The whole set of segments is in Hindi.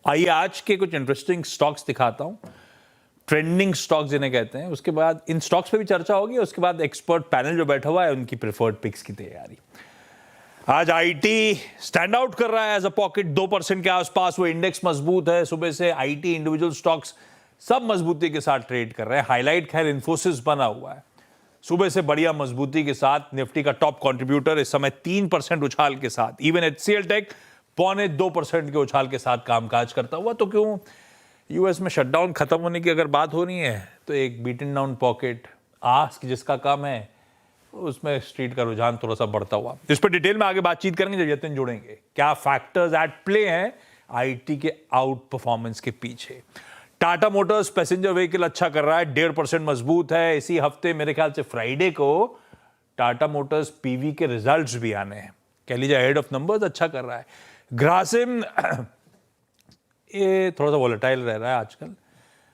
आइए आज के कुछ इंटरेस्टिंग स्टॉक्स दिखाता हूं, ट्रेंडिंग स्टॉक्स जिन्हें कहते हैं। उसके बाद इन स्टॉक्स पे भी चर्चा होगी। उसके बाद एक्सपर्ट पैनल जो बैठा हुआ है उनकी प्रेफर्ड पिक्स की तैयारी। आज आईटी स्टैंड आउट कर रहा है एज अ पॉकेट, 2% के आसपास वो इंडेक्स मजबूत है। सुबह से आईटी इंडिविजुअल स्टॉक्स सब मजबूती के साथ ट्रेड कर रहे हैं। हाईलाइट खैर इन्फोसिस बना हुआ है सुबह से बढ़िया मजबूती के साथ। निफ्टी का टॉप कंट्रीब्यूटर इस समय 3% उछाल के साथ। इवन एचसीएल टेक 0.25% के उछाल के साथ कामकाज करता हुआ। तो क्यों यूएस में शटडाउन खत्म होने की अगर बात हो रही है तो एक बीटन डाउन पॉकेट आस्क जिसका काम है उसमें स्ट्रीट का रुझान थोड़ा सा बढ़ता हुआ। इस पर डिटेल में आगे बातचीत करेंगे जब यतिन जुड़ेंगे। क्या फैक्टर्स एट प्ले हैं आईटी के आउट परफॉर्मेंस के पीछे। टाटा मोटर्स पैसेंजर व्हीकल अच्छा कर रहा है, 1.5% मजबूत है। इसी हफ्ते मेरे ख्याल से फ्राइडे को टाटा मोटर्स पीवी के रिजल्ट्स भी आने हैं। कह लीजिए हेड ऑफ नंबर्स अच्छा कर रहा है। ग्रासिम ये थोड़ा सा वोलेटाइल रह रहा है आजकल।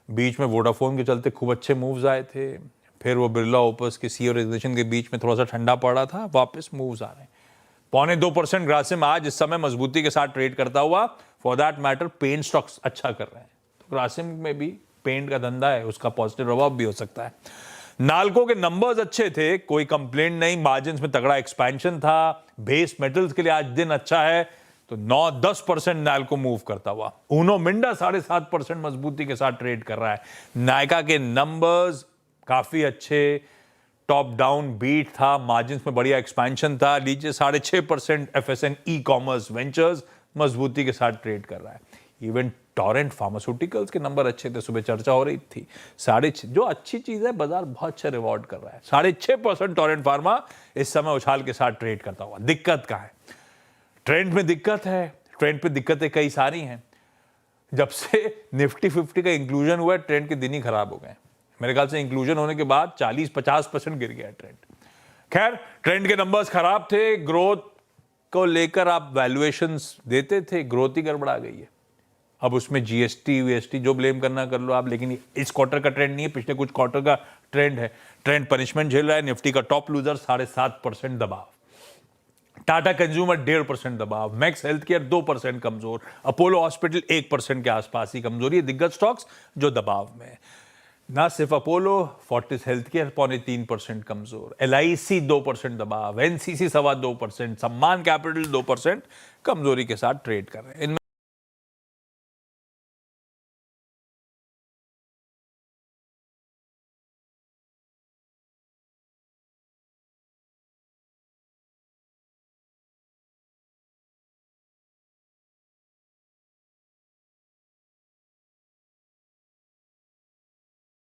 बीच में वोडाफोन के चलते खूब अच्छे मूव्स आए थे, फिर वो बिरला ओपर्स के सीईओ रेजिग्नेशन के बीच में थोड़ा सा ठंडा पड़ा था, वापस मूव्स आ रहे हैं। 0.25% ग्रासिम आज इस समय मजबूती के साथ ट्रेड करता हुआ। For that matter paint stocks अच्छा कर रहे हैं, तो ग्रासिम में भी पेंट का धंधा है, उसका पॉजिटिव प्रभाव भी हो सकता है। नाल्को के नंबर्स अच्छे थे, कोई कंप्लेंट नहीं। मार्जिन्स में तगड़ा एक्सपेंशन था। बेस मेटल्स के लिए आज दिन अच्छा है, तो 9-10% नाल्को मूव करता हुआ। ऊनो मिंडा 7.5% मजबूती के साथ ट्रेड कर रहा है। नायका के नंबर्स काफी अच्छे, टॉप डाउन बीट था, मार्जिन्स में बढ़िया एक्सपेंशन था। लीजिए 6.5% एफएसएन ई कॉमर्स वेंचर्स मजबूती के साथ ट्रेड कर रहा है। इवन टोरेंट फार्मास्यूटिकल्स के नंबर अच्छे थे, सुबह चर्चा हो रही थी। 6.5 जो अच्छी चीज है, बाजार बहुत अच्छा रिवॉर्ड कर रहा है। 6.5% टोरेंट फार्मा इस समय उछाल के साथ ट्रेड करता हुआ। दिक्कत कहां है? ट्रेंड में दिक्कत है। ट्रेंड पे दिक्कतें कई सारी हैं। जब से निफ्टी 50 का इंक्लूजन हुआ है, ट्रेंड के दिन ही खराब हो गए। मेरे ख्याल से इंक्लूजन होने के बाद 40-50% गिर गया ट्रेंड। खैर, ट्रेंड के नंबर्स खराब थे। ग्रोथ को लेकर आप वैल्यूएशंस देते थे, ग्रोथ ही गड़बड़ा गई है। अब उसमें जीएसटी वीएसटी जो ब्लेम करना कर लो आप, लेकिन इस क्वार्टर का ट्रेंड नहीं है, पिछले कुछ क्वार्टर का ट्रेंड है। ट्रेंड पनिशमेंट झेल रहा है। निफ्टी का टॉप लूजर 7.5% दबाव। टाटा कंज्यूमर 1.5% दबाव। मैक्स हेल्थ केयर 2% कमजोर। अपोलो हॉस्पिटल 1% के आसपास ही कमजोरी है। दिग्गज स्टॉक्स जो दबाव में है। ना सिर्फ अपोलो, फोर्टिस हेल्थ केयर 0.3% कमजोर। एलआईसी 2% दबाव। एनसीसी 2.25%। सम्मान कैपिटल 2% कमजोरी के साथ ट्रेड कर रहे हैं।